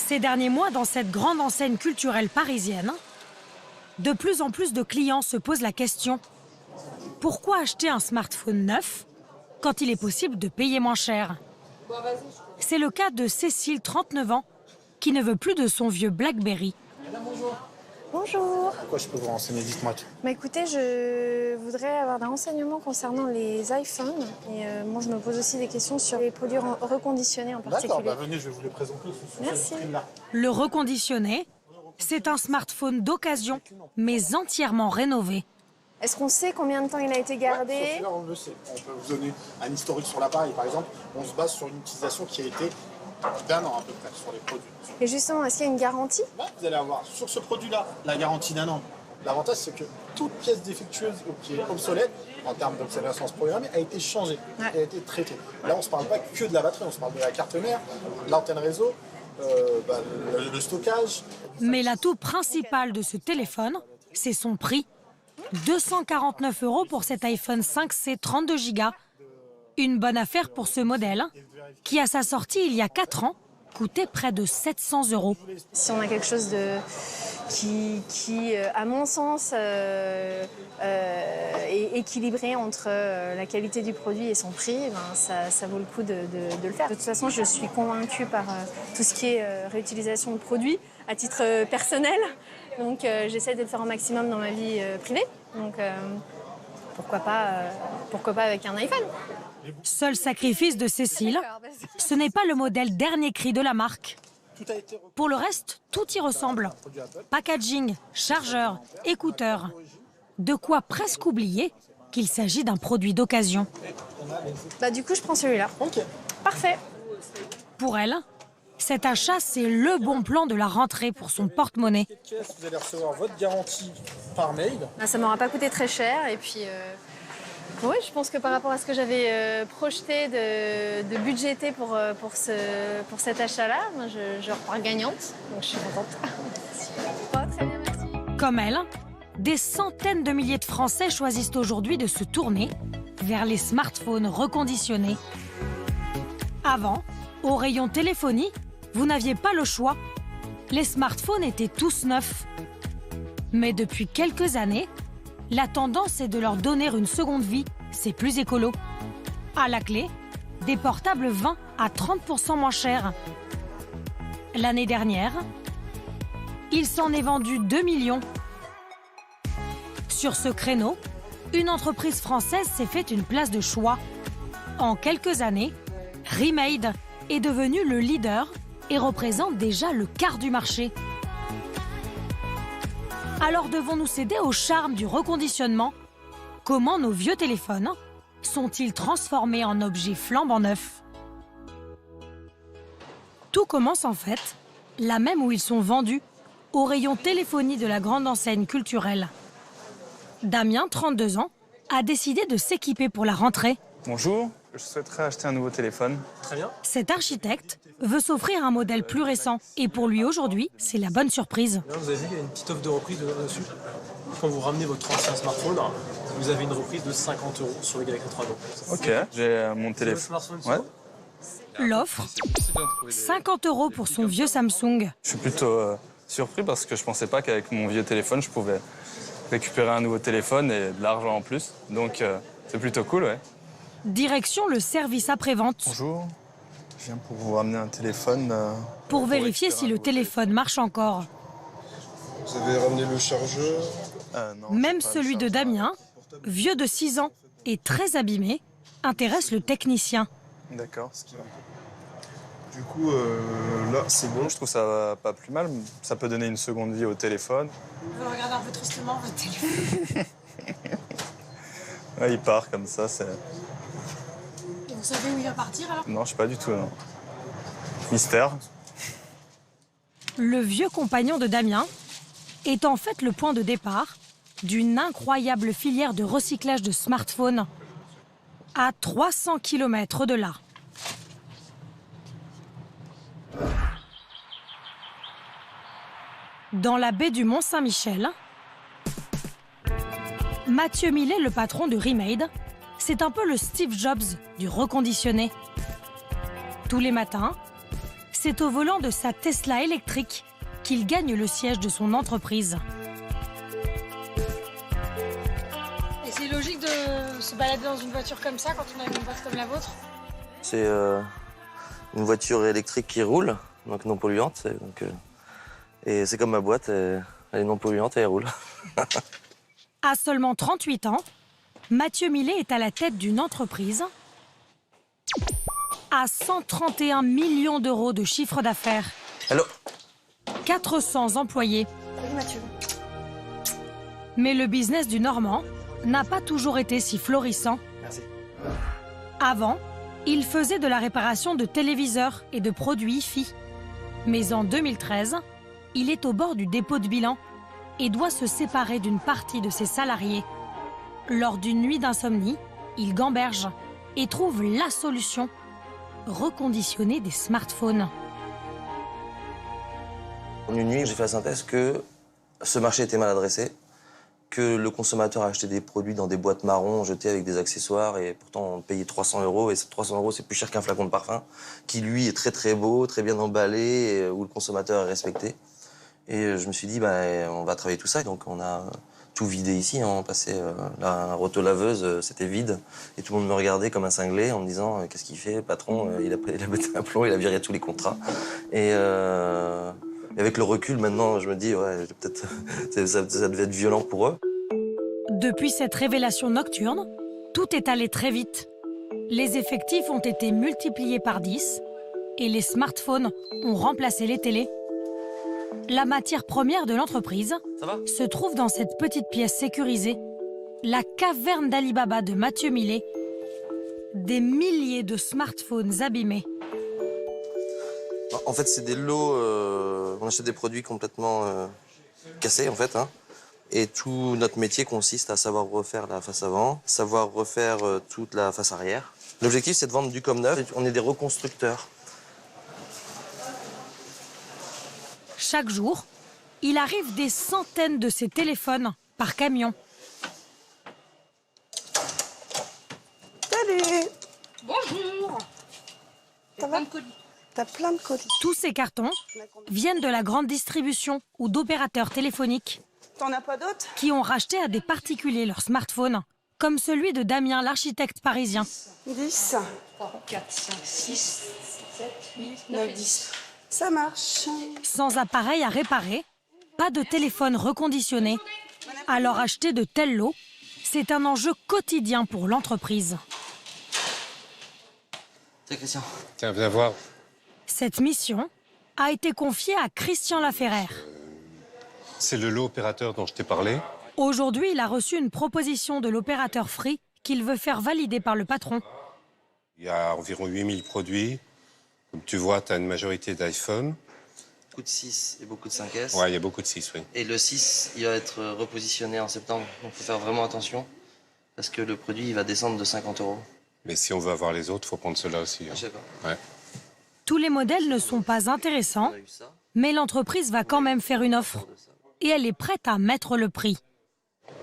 Ces derniers mois, dans cette grande enseigne culturelle parisienne, de plus en plus de clients se posent la question: pourquoi acheter un smartphone neuf quand il est possible de payer moins cher? C'est le cas de Cécile, 39 ans, qui ne veut plus de son vieux BlackBerry. Bonjour. Pourquoi je peux vous renseigner? Dites-moi tout. Écoutez, je voudrais avoir des renseignements concernant les iPhones. Et moi, je me pose aussi des questions sur les produits reconditionnés en particulier. D'accord, venez, je vais vous les présenter. Merci. Le reconditionné, c'est un smartphone d'occasion, mais entièrement rénové. Est-ce qu'on sait combien de temps il a été gardé? Là, on le sait. On peut vous donner un historique sur l'appareil, par exemple. On se base sur une utilisation qui a été d'1 an à peu près sur les produits. Et justement, est-ce qu'il y a une garantie? Là, vous allez avoir sur ce produit-là la garantie d'1 an. L'avantage, c'est que toute pièce défectueuse ou qui est obsolète, en termes d'obsolescence programmée, a été changée, a été traitée. Là, on ne se parle pas que de la batterie, on se parle de la carte mère, l'antenne réseau, le stockage. Mais l'atout principal de ce téléphone, c'est son prix. 249 € pour cet iPhone 5C 32 Go. Une bonne affaire pour ce modèle, qui à sa sortie il y a 4 ans, coûtait près de 700 €. Si on a quelque chose qui à mon sens, est équilibré entre la qualité du produit et son prix, ça vaut le coup de le faire. De toute façon, je suis convaincue par tout ce qui est réutilisation de produits à titre personnel. Donc j'essaie de le faire au maximum dans ma vie privée. Donc pourquoi pas avec un iPhone. Seul sacrifice de Cécile, ce n'est pas le modèle dernier cri de la marque. Pour le reste, tout y ressemble. Packaging, chargeur, écouteurs. De quoi presque oublier qu'il s'agit d'un produit d'occasion. Du coup, je prends celui-là. Ok. Parfait. Pour elle, cet achat, c'est le bon plan de la rentrée pour son porte-monnaie. Vous allez recevoir votre garantie par mail. Ça m'aura pas coûté très cher. Et puis, oui, je pense que par rapport à ce que j'avais projeté de budgéter pour cet achat-là, moi, je repars gagnante. Donc, je suis contente. Très bien, merci. Comme elle, des centaines de milliers de Français choisissent aujourd'hui de se tourner vers les smartphones reconditionnés. Avant, au rayon téléphonie, vous n'aviez pas le choix. Les smartphones étaient tous neufs. Mais depuis quelques années, la tendance est de leur donner une seconde vie, c'est plus écolo. À la clé, des portables 20 à 30% moins chers. L'année dernière, il s'en est vendu 2 millions. Sur ce créneau, une entreprise française s'est fait une place de choix. En quelques années, Remade est devenu le leader et représente déjà le quart du marché. Alors devons-nous céder au charme du reconditionnement? Comment nos vieux téléphones sont-ils transformés en objets flambant neufs? Tout commence en fait, là même où ils sont vendus, au rayon téléphonie de la grande enseigne culturelle. Damien, 32 ans, a décidé de s'équiper pour la rentrée. Bonjour, je souhaiterais acheter un nouveau téléphone. Très bien. Cet architecte veut s'offrir un modèle plus récent. Et pour lui aujourd'hui, c'est la bonne surprise. Vous avez vu qu'il y a une petite offre de reprise dessus. Quand vous ramenez votre ancien smartphone, vous avez une reprise de 50 € sur le Galaxy 3 ans. Ok, j'ai mon téléphone. Ouais. L'offre, 50 € pour son vieux Samsung. Je suis plutôt surpris parce que je pensais pas qu'avec mon vieux téléphone, je pouvais récupérer un nouveau téléphone et de l'argent en plus. Donc c'est plutôt cool, ouais. Direction le service après-vente Bonjour, je viens pour vous ramener un téléphone. pour vérifier si le téléphone marche encore. Vous avez ramené le chargeur? Non, Même j'ai pas celui le de chargeur. Damien, vieux de 6 ans et très abîmé, intéresse le technicien. D'accord. Du coup, là, c'est bon. Je trouve ça pas plus mal. Ça peut donner une seconde vie au téléphone. Vous regardez un peu tristement votre téléphone. Ouais, il part comme ça, c'est... Vous savez où il va partir alors? Non, je sais pas du tout, non. Mystère. Le vieux compagnon de Damien est en fait le point de départ d'une incroyable filière de recyclage de smartphones à 300 km de là. Dans la baie du Mont-Saint-Michel, Mathieu Millet, le patron de Remade, c'est un peu le Steve Jobs du reconditionné. Tous les matins, c'est au volant de sa Tesla électrique qu'il gagne le siège de son entreprise. Et c'est logique de se balader dans une voiture comme ça quand on a une boîte comme la vôtre? C'est une voiture électrique qui roule, donc non polluante. Et c'est comme ma boîte, elle est non polluante et elle roule. À seulement 38 ans, Mathieu Millet est à la tête d'une entreprise à 131 millions d'euros de chiffre d'affaires. Allô? 400 employés. Salut Mathieu. Mais le business du Normand n'a pas toujours été si florissant. Merci. Avant, il faisait de la réparation de téléviseurs et de produits hi-fi. Mais en 2013, il est au bord du dépôt de bilan et doit se séparer d'une partie de ses salariés. Lors d'une nuit d'insomnie, il gamberge et trouve la solution: reconditionner des smartphones. En une nuit, j'ai fait la synthèse que ce marché était mal adressé, que le consommateur achetait des produits dans des boîtes marron jetées avec des accessoires et pourtant on payait 300 €. Et ces 300 € c'est plus cher qu'un flacon de parfum qui lui est très très beau, très bien emballé, et où le consommateur est respecté. Et je me suis dit, on va travailler tout ça. Donc on a tout vidé ici, hein. On passait la rotolaveuse, c'était vide. Et tout le monde me regardait comme un cinglé en me disant, qu'est-ce qu'il fait, patron? Il a pété un plomb, il a viré tous les contrats. Et avec le recul, maintenant, je me dis, ouais, peut-être ça devait être violent pour eux. Depuis cette révélation nocturne, tout est allé très vite. Les effectifs ont été multipliés par 10 et les smartphones ont remplacé les télés. La matière première de l'entreprise se trouve dans cette petite pièce sécurisée, la caverne d'Alibaba de Mathieu Millet. Des milliers de smartphones abîmés. En fait, c'est des lots, on achète des produits complètement cassés, en fait, hein. Et tout notre métier consiste à savoir refaire la face avant, savoir refaire toute la face arrière. L'objectif, c'est de vendre du comme neuf. On est des reconstructeurs. Chaque jour, il arrive des centaines de ces téléphones par camion. Salut! Bonjour. Ça va? T'as plein de colis. Tous ces cartons viennent de la grande distribution ou d'opérateurs téléphoniques T'en as pas d'autres? qui ont racheté à des particuliers leurs smartphones, comme celui de Damien, l'architecte parisien. 10. 3, 4, 5, 6, 7, 8, 9, 10. Ça marche. Sans appareil à réparer, pas de téléphone reconditionné. Alors acheter de tels lots, c'est un enjeu quotidien pour l'entreprise. C'est Christian. Tiens, viens voir. Cette mission a été confiée à Christian Laferrère. C'est le lot opérateur dont je t'ai parlé. Aujourd'hui, il a reçu une proposition de l'opérateur Free qu'il veut faire valider par le patron. Il y a environ 8000 produits. Comme tu vois, tu as une majorité d'iPhone. Beaucoup de 6 et beaucoup de 5S. Ouais, il y a beaucoup de 6, oui. Et le 6, il va être repositionné en septembre. Donc il faut faire vraiment attention parce que le produit il va descendre de 50 €. Mais si on veut avoir les autres, il faut prendre ceux-là aussi. Hein. Je sais pas. Ouais. Tous les modèles ne sont pas intéressants, On a eu ça. mais l'entreprise va quand même faire une offre. Et elle est prête à mettre le prix.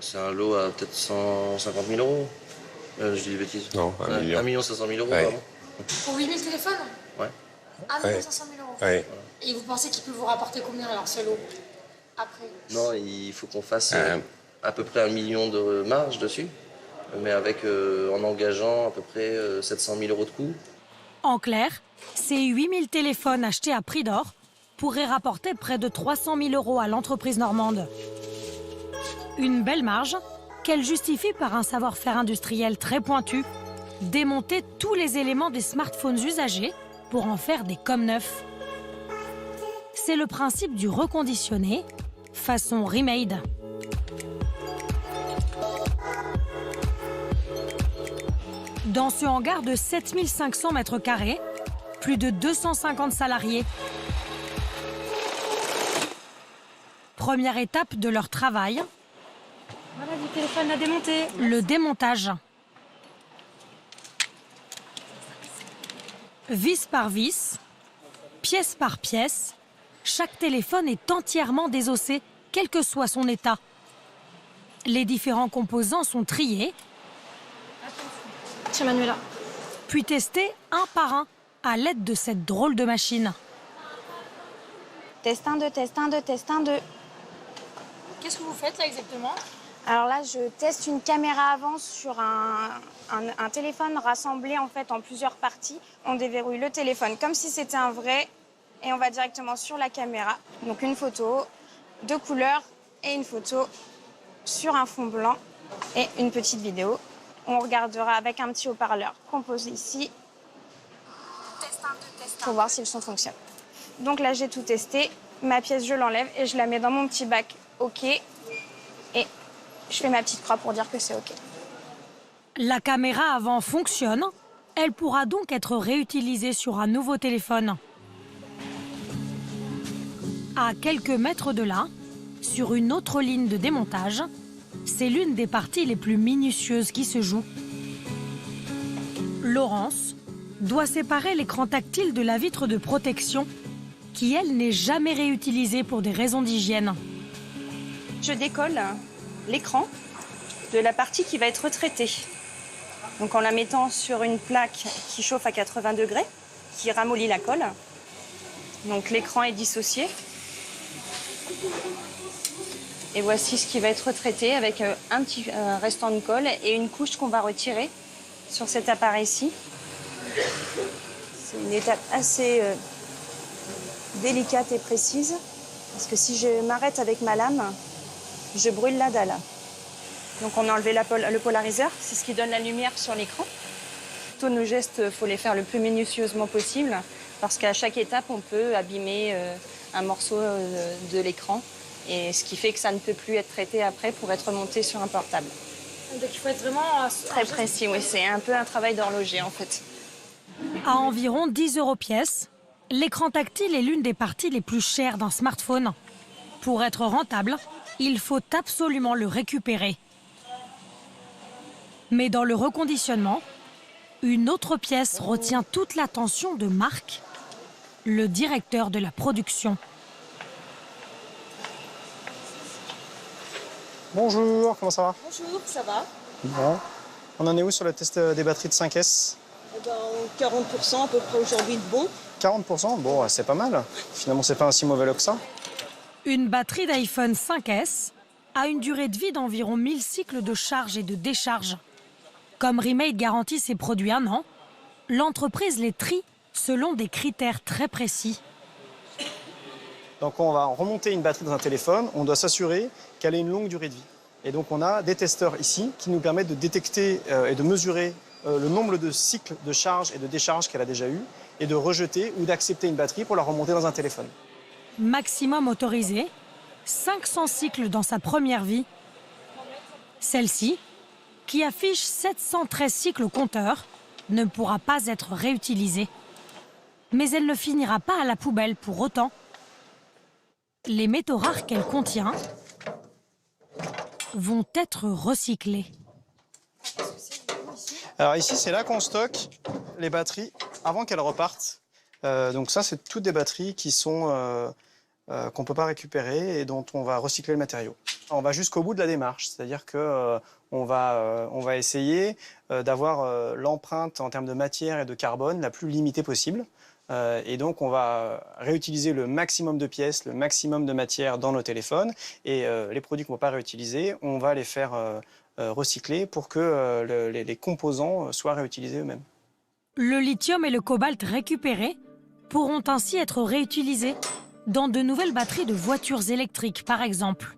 C'est un lot à peut-être 150 000 €. Je dis des bêtises. Non, 1 million. 1 500 000 €, Ouais. pardon. Pour 8000 téléphones? Ouais. 1 500 000 €. Ouais. Et vous pensez qu'il peut vous rapporter combien alors ce lot après? Non, il faut qu'on fasse à peu près 1 million de marge dessus, mais avec en engageant à peu près 700 000 € de coûts. En clair, ces 8000 téléphones achetés à prix d'or pourraient rapporter près de 300 000 € à l'entreprise normande. Une belle marge qu'elle justifie par un savoir-faire industriel très pointu, démonter tous les éléments des smartphones usagés pour en faire des comme neufs. C'est le principe du reconditionné, façon remade. Dans ce hangar de 7500 mètres carrés, plus de 250 salariés. Première étape de leur travail, Voilà du téléphone à démonter. le démontage. Vis par vis, pièce par pièce, chaque téléphone est entièrement désossé, quel que soit son état. Les différents composants sont triés, Tiens Manuela. puis testés un par un à l'aide de cette drôle de machine. Test 1, 2, test 1, 2, test 1, 2. Qu'est-ce que vous faites là exactement? Alors là, je teste une caméra avant sur un téléphone rassemblé en fait en plusieurs parties. On déverrouille le téléphone comme si c'était un vrai et on va directement sur la caméra. Donc une photo de couleur et une photo sur un fond blanc et une petite vidéo. On regardera avec un petit haut-parleur qu'on pose ici pour voir si le son fonctionne. Donc là, j'ai tout testé. Ma pièce, je l'enlève et je la mets dans mon petit bac. OK. Et je fais ma petite croix pour dire que c'est OK. La caméra avant fonctionne. Elle pourra donc être réutilisée sur un nouveau téléphone. À quelques mètres de là, sur une autre ligne de démontage, c'est l'une des parties les plus minutieuses qui se joue. Laurence doit séparer l'écran tactile de la vitre de protection qui, elle, n'est jamais réutilisée pour des raisons d'hygiène. Je décolle l'écran de la partie qui va être retraitée. Donc en la mettant sur une plaque qui chauffe à 80 degrés, qui ramollit la colle. Donc l'écran est dissocié. Et voici ce qui va être retraité avec un petit restant de colle et une couche qu'on va retirer sur cet appareil-ci. C'est une étape assez délicate et précise, parce que si je m'arrête avec ma lame, je brûle la dalle. Donc on a enlevé le polariseur, c'est ce qui donne la lumière sur l'écran. Tous nos gestes, il faut les faire le plus minutieusement possible, parce qu'à chaque étape, on peut abîmer un morceau de l'écran, et ce qui fait que ça ne peut plus être traité après pour être monté sur un portable. Donc il faut être vraiment... Très précis, oui, c'est un peu un travail d'horloger en fait. À environ 10 € pièce, l'écran tactile est l'une des parties les plus chères d'un smartphone. Pour être rentable, il faut absolument le récupérer. Mais dans le reconditionnement, une autre pièce retient toute l'attention de Marc, le directeur de la production. Bonjour, comment ça va? Bonjour, ça va? Bon. On en est où sur le test des batteries de 5S? 40% à peu près aujourd'hui de bon. 40%? Bon, c'est pas mal. Finalement, c'est pas un si mauvais lot que ça. Une batterie d'iPhone 5S a une durée de vie d'environ 1000 cycles de charge et de décharge. Comme Remade garantit ses produits 1 an, l'entreprise les trie selon des critères très précis. Donc on va remonter une batterie dans un téléphone, on doit s'assurer qu'elle ait une longue durée de vie. Et donc on a des testeurs ici qui nous permettent de détecter et de mesurer le nombre de cycles de charge et de décharge qu'elle a déjà eu et de rejeter ou d'accepter une batterie pour la remonter dans un téléphone. Maximum autorisé, 500 cycles dans sa première vie. Celle-ci, qui affiche 713 cycles au compteur, ne pourra pas être réutilisée. Mais elle ne finira pas à la poubelle pour autant. Les métaux rares qu'elle contient vont être recyclés. Alors ici, c'est là qu'on stocke les batteries avant qu'elles repartent. Donc ça, c'est toutes des batteries qui sont qu'on ne peut pas récupérer et dont on va recycler le matériau. On va jusqu'au bout de la démarche, c'est-à-dire qu'on va essayer d'avoir l'empreinte en termes de matière et de carbone la plus limitée possible. Et donc, on va réutiliser le maximum de pièces, le maximum de matière dans nos téléphones. Et les produits qu'on ne va pas réutiliser, on va les faire recycler pour que les composants soient réutilisés eux-mêmes. Le lithium et le cobalt récupérés pourront ainsi être réutilisés dans de nouvelles batteries de voitures électriques, par exemple.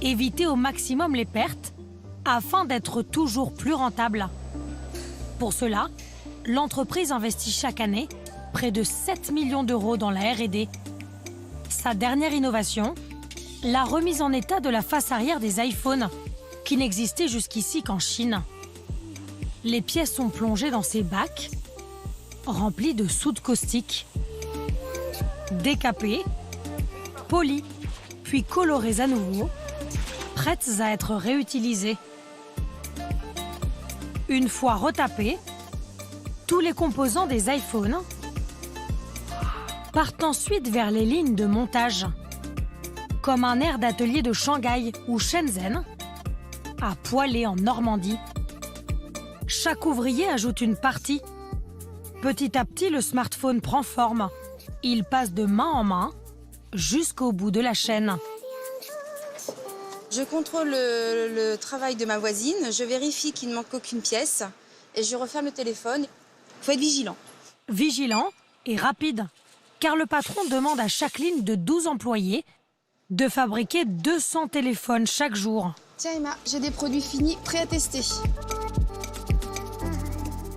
Éviter au maximum les pertes afin d'être toujours plus rentable. Pour cela, l'entreprise investit chaque année près de 7 millions d'euros dans la R&D. Sa dernière innovation, la remise en état de la face arrière des iPhones, qui n'existait jusqu'ici qu'en Chine. Les pièces sont plongées dans ces bacs, remplis de soude caustique, décapées, polies, puis colorées à nouveau, prêtes à être réutilisées. Une fois retapées, tous les composants des iPhones partent ensuite vers les lignes de montage, comme un aire d'atelier de Shanghai ou Shenzhen, à Poilé en Normandie. Chaque ouvrier ajoute une partie. Petit à petit, le smartphone prend forme Il passe de main en main jusqu'au bout de la chaîne. Je contrôle le travail de ma voisine, je vérifie qu'il ne manque aucune pièce et je referme le téléphone. Il faut être vigilant. Vigilant et rapide, car le patron demande à chaque ligne de 12 employés de fabriquer 200 téléphones chaque jour. Tiens Emma, j'ai des produits finis prêts à tester.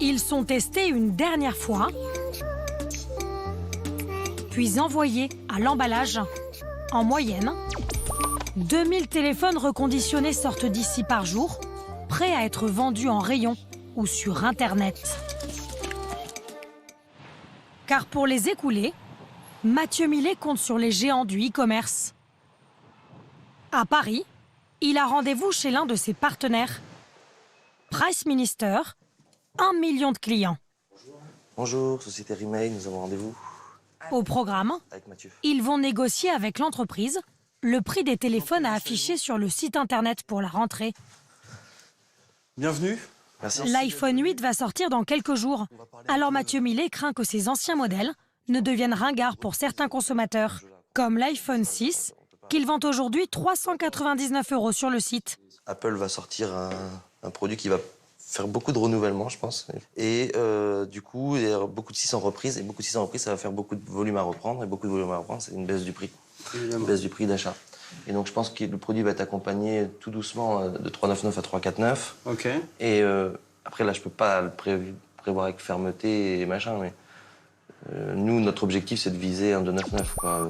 Ils sont testés une dernière fois, puis envoyés à l'emballage. En moyenne, 2000 téléphones reconditionnés sortent d'ici par jour, prêts à être vendus en rayon ou sur Internet. Car pour les écouler, Mathieu Millet compte sur les géants du e-commerce. À Paris, il a rendez-vous chez l'un de ses partenaires, Price Minister, 1 million de clients. Bonjour, société Remail, nous avons rendez-vous. Au programme, Avec Mathieu. ils vont négocier avec l'entreprise le prix des téléphones à afficher sur le site internet pour la rentrée. Bienvenue. Merci. L'iPhone 8 va sortir dans quelques jours. Alors Mathieu Millet craint que ces anciens modèles ne deviennent ringards pour certains consommateurs, comme l'iPhone 6, qu'il vend aujourd'hui 399 € sur le site. Apple va sortir un produit qui va faire beaucoup de renouvellement, je pense. Et du coup, il y a beaucoup de 600 reprises. Et beaucoup de 600 reprises, ça va faire beaucoup de volume à reprendre. Et beaucoup de volume à reprendre, c'est une baisse du prix. Une baisse du prix d'achat. Et donc, je pense que le produit va être accompagné tout doucement de 399 à 349. Ok. Et après, là, je peux pas le prévoir avec fermeté et machin, mais nous, notre objectif, c'est de viser un 299 quoi,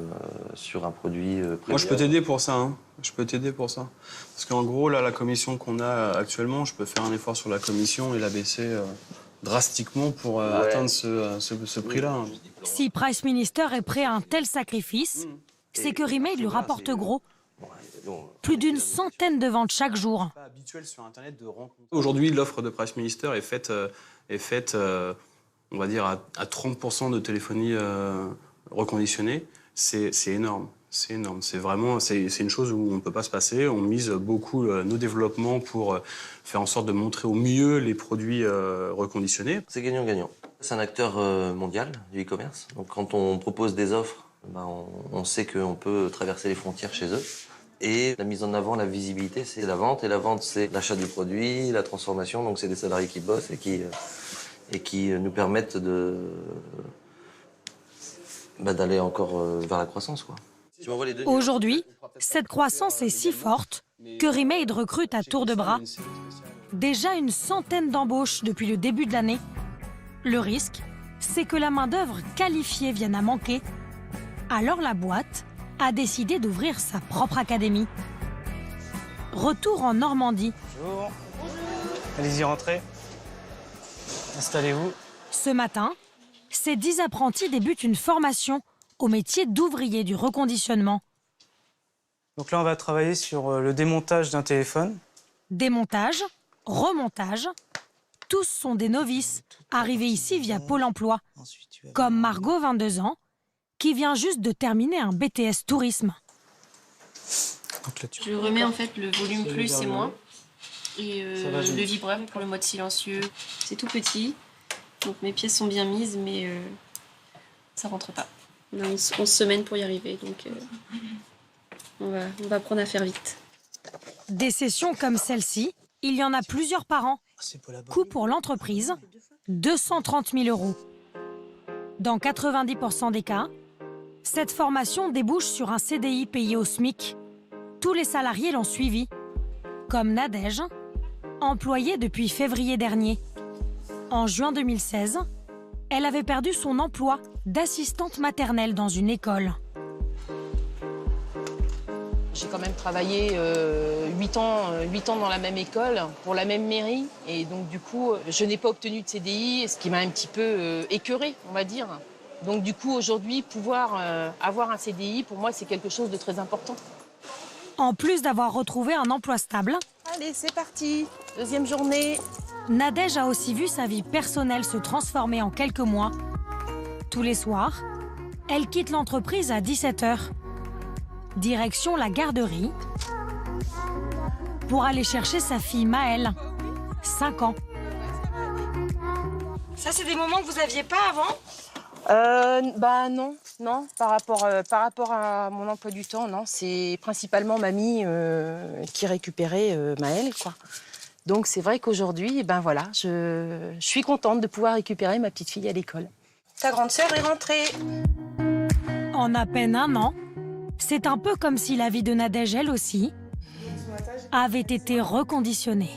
sur un produit Moi, je peux t'aider pour ça. Hein. Je peux t'aider pour ça. Parce qu'en gros, là, la commission qu'on a actuellement, je peux faire un effort sur la commission et la baisser drastiquement pour atteindre ce prix-là. Hein. Si Price Minister est prêt à un tel sacrifice, c'est que Remail lui rapporte gros. Plus d'une centaine de ventes chaque jour. Aujourd'hui, l'offre de Price Minister est faite on va dire, à 30% de téléphonie reconditionnée. C'est énorme. C'est énorme. C'est vraiment, c'est une chose où on ne peut pas se passer. On mise beaucoup nos développements pour faire en sorte de montrer au mieux les produits reconditionnés. C'est gagnant-gagnant. C'est un acteur mondial du e-commerce. Donc quand on propose des offres, ben on sait qu'on peut traverser les frontières chez eux. Et la mise en avant, la visibilité, c'est la vente. Et la vente, c'est l'achat du produit, la transformation. Donc c'est des salariés qui bossent et qui nous permettent d'aller encore vers la croissance, quoi. Aujourd'hui, cette croissance est si forte que Remail recrute à tour de bras. Déjà une centaine d'embauches depuis le début de l'année. Le risque, c'est que la main-d'œuvre qualifiée vienne à manquer. Alors la boîte a décidé d'ouvrir sa propre académie. Retour en Normandie. Bonjour. Allez-y, rentrez. Installez-vous. Ce matin, ces 10 apprentis débutent une formation au métier d'ouvrier du reconditionnement. Donc là, on va travailler sur le démontage d'un téléphone. Démontage, remontage, tous sont des novices, arrivés ici via Pôle emploi. Comme Margot, 22 ans, qui vient juste de terminer un BTS tourisme. Je remets en fait le volume plus et moins. Et le vibreur pour le mode silencieux. C'est tout petit, donc mes pièces sont bien mises, mais ça rentre pas. On a 11 semaines pour y arriver, donc on va apprendre à faire vite. Des sessions comme celle-ci, il y en a plusieurs par an. Coût pour l'entreprise, 230 000 €. Dans 90% des cas, cette formation débouche sur un CDI payé au SMIC. Tous les salariés l'ont suivi, comme Nadège, employée depuis février dernier. En juin 2016, elle avait perdu son emploi d'assistante maternelle dans une école. J'ai quand même travaillé 8 ans dans la même école, pour la même mairie. Et donc, du coup, je n'ai pas obtenu de CDI, ce qui m'a un petit peu écœurée, on va dire. Donc, du coup, aujourd'hui, pouvoir avoir un CDI, pour moi, c'est quelque chose de très important. En plus d'avoir retrouvé un emploi stable, allez, c'est parti, deuxième journée. Nadège a aussi vu sa vie personnelle se transformer en quelques mois. Tous les soirs, elle quitte l'entreprise à 17 h. Direction la garderie pour aller chercher sa fille Maëlle, 5 ans. Ça, c'est des moments que vous aviez pas avant? Non, par rapport à mon emploi du temps, non, c'est principalement mamie qui récupérait Maëlle, quoi. Donc c'est vrai qu'aujourd'hui, voilà, je suis contente de pouvoir récupérer ma petite fille à l'école. Ta grande sœur est rentrée. En à peine 1 an, c'est un peu comme si la vie de Nadège, elle aussi, avait été reconditionnée.